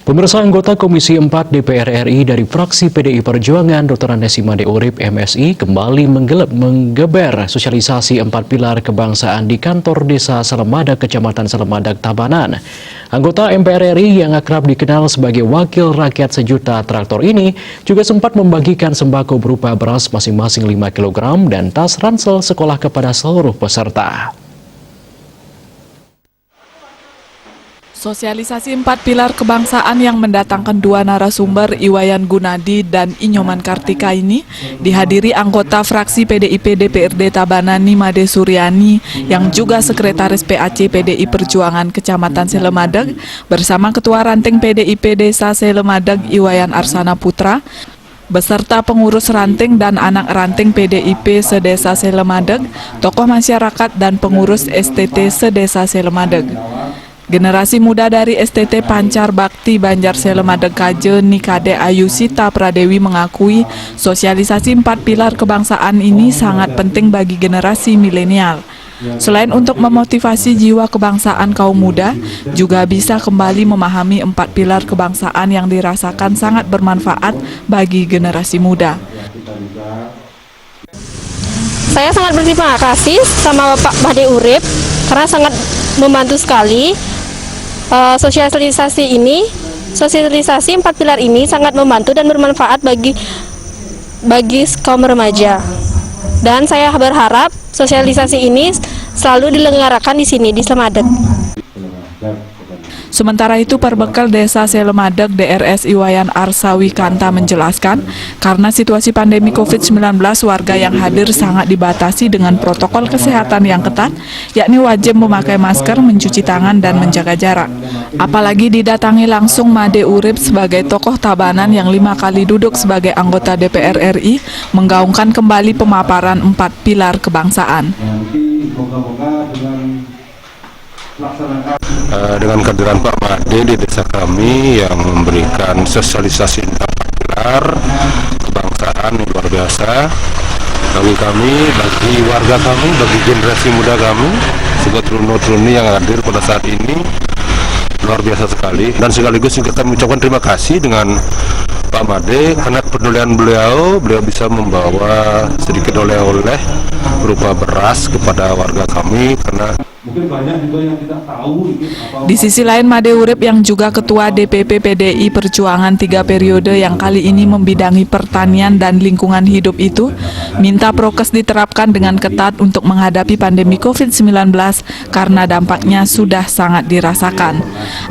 Pemirsa, anggota Komisi 4 DPR RI dari fraksi PDI Perjuangan Dr. Anesi Made Urip MSI kembali menggeber sosialisasi 4 pilar kebangsaan di kantor Desa Salemadag, Kecamatan Salemadag, Tabanan. Anggota MPR RI yang akrab dikenal sebagai Wakil Rakyat Sejuta Traktor ini juga sempat membagikan sembako berupa beras masing-masing 5 kg dan tas ransel sekolah kepada seluruh peserta. Sosialisasi 4 pilar kebangsaan yang mendatangkan dua narasumber, Iwayan Gunadi dan Inyoman Kartika ini dihadiri anggota fraksi PDIP DPRD Tabanan Made Suryani yang juga sekretaris PAC PDI Perjuangan Kecamatan Salemadag bersama Ketua Ranting PDIP Desa Salemadag Iwayan Arsana Putra beserta pengurus ranting dan anak ranting PDIP sedesa Salemadag, tokoh masyarakat dan pengurus STT sedesa Salemadag. Generasi muda dari STT Pancar Bakti Banjar Salemadag Kaje Nikade Ayu Sita Pradewi mengakui sosialisasi 4 pilar kebangsaan ini sangat penting bagi generasi milenial. Selain untuk memotivasi jiwa kebangsaan kaum muda, juga bisa kembali memahami 4 pilar kebangsaan yang dirasakan sangat bermanfaat bagi generasi muda. Saya sangat berterima kasih sama Bapak Made Urip karena sangat membantu sekali. Sosialisasi 4 pilar ini sangat membantu dan bermanfaat bagi kaum remaja. Dan saya berharap sosialisasi ini selalu dilenggarakan di sini di Salemadag. Sementara itu, Perbekal Desa Salemadag DRS Iwayan Arsawikanta menjelaskan, karena situasi pandemi COVID-19, warga yang hadir sangat dibatasi dengan protokol kesehatan yang ketat, yakni wajib memakai masker, mencuci tangan, dan menjaga jarak. Apalagi didatangi langsung Made Urip sebagai tokoh Tabanan yang 5 kali duduk sebagai anggota DPR RI, menggaungkan kembali pemaparan 4 pilar kebangsaan. Dengan kehadiran Pak Made di desa kami yang memberikan sosialisasi 4 pilar kebangsaan yang luar biasa bagi kami, bagi warga kami, bagi generasi muda kami, juga turun-turuni yang hadir pada saat ini luar biasa sekali. Dan sekaligus kita mengucapkan terima kasih dengan Pak Made karena kepedulian beliau bisa membawa sedikit oleh-oleh berupa beras kepada warga kami karena mungkin banyak juga yang kita tahu. Di sisi lain, Made Urip yang juga Ketua DPP PDI Perjuangan 3 periode yang kali ini membidangi pertanian dan lingkungan hidup itu, minta prokes diterapkan dengan ketat untuk menghadapi pandemi COVID-19 karena dampaknya sudah sangat dirasakan.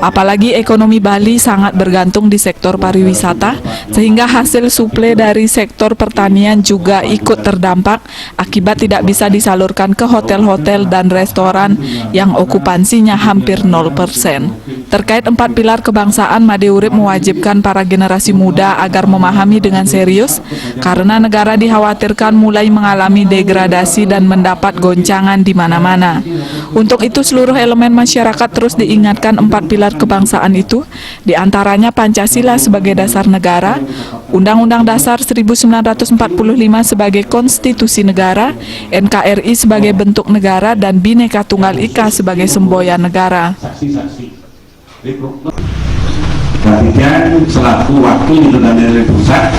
Apalagi ekonomi Bali sangat bergantung di sektor pariwisata, sehingga hasil suplai dari sektor pertanian juga ikut terdampak akibat tidak bisa disalurkan ke hotel-hotel dan restoran yang okupansinya hampir 0%. Terkait 4 pilar kebangsaan, Made Urip mewajibkan para generasi muda agar memahami dengan serius karena negara dikhawatirkan mulai mengalami degradasi dan mendapat goncangan di mana-mana. Untuk itu seluruh elemen masyarakat terus diingatkan 4 pilar kebangsaan itu, diantaranya Pancasila sebagai dasar negara, Undang-Undang Dasar 1945 sebagai konstitusi negara, NKRI sebagai bentuk negara, dan Bhinneka Tunggal Ika sebagai semboyan negara. Kemudian selaku wakil dari pusat,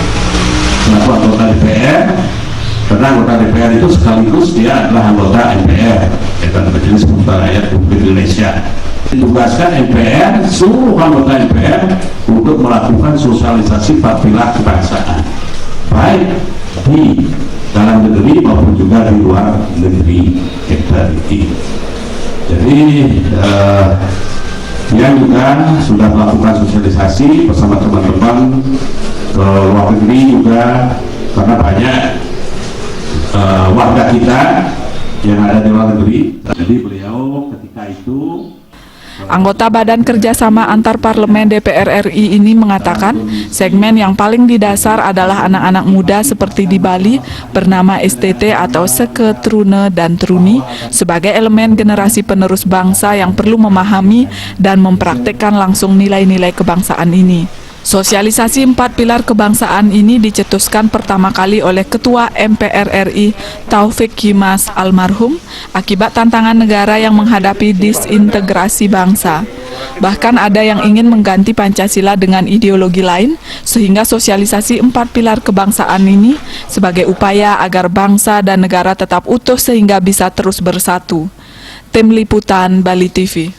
selaku anggota DPR, karena anggota DPR itu sekaligus dia adalah anggota MPR, yaitu Majelis Permusyawaratan Rakyat Republik Indonesia. Ditugaskan MPR, seluruh anggota MPR untuk melakukan sosialisasi 4 pilar kebangsaan, baik di dalam negeri maupun juga di luar negeri. Jadi dia juga sudah melakukan sosialisasi bersama teman-teman ke luar negeri juga, karena banyak warga kita yang ada di luar negeri. Jadi beliau ketika itu Anggota Badan Kerjasama Antar Parlemen DPR RI ini mengatakan segmen yang paling didasar adalah anak-anak muda seperti di Bali bernama STT atau Seke, Trune, dan Truni sebagai elemen generasi penerus bangsa yang perlu memahami dan mempraktekkan langsung nilai-nilai kebangsaan ini. Sosialisasi 4 pilar kebangsaan ini dicetuskan pertama kali oleh Ketua MPR RI Taufik Kimas almarhum akibat tantangan negara yang menghadapi disintegrasi bangsa. Bahkan ada yang ingin mengganti Pancasila dengan ideologi lain, sehingga sosialisasi 4 pilar kebangsaan ini sebagai upaya agar bangsa dan negara tetap utuh sehingga bisa terus bersatu. Tim Liputan Bali TV.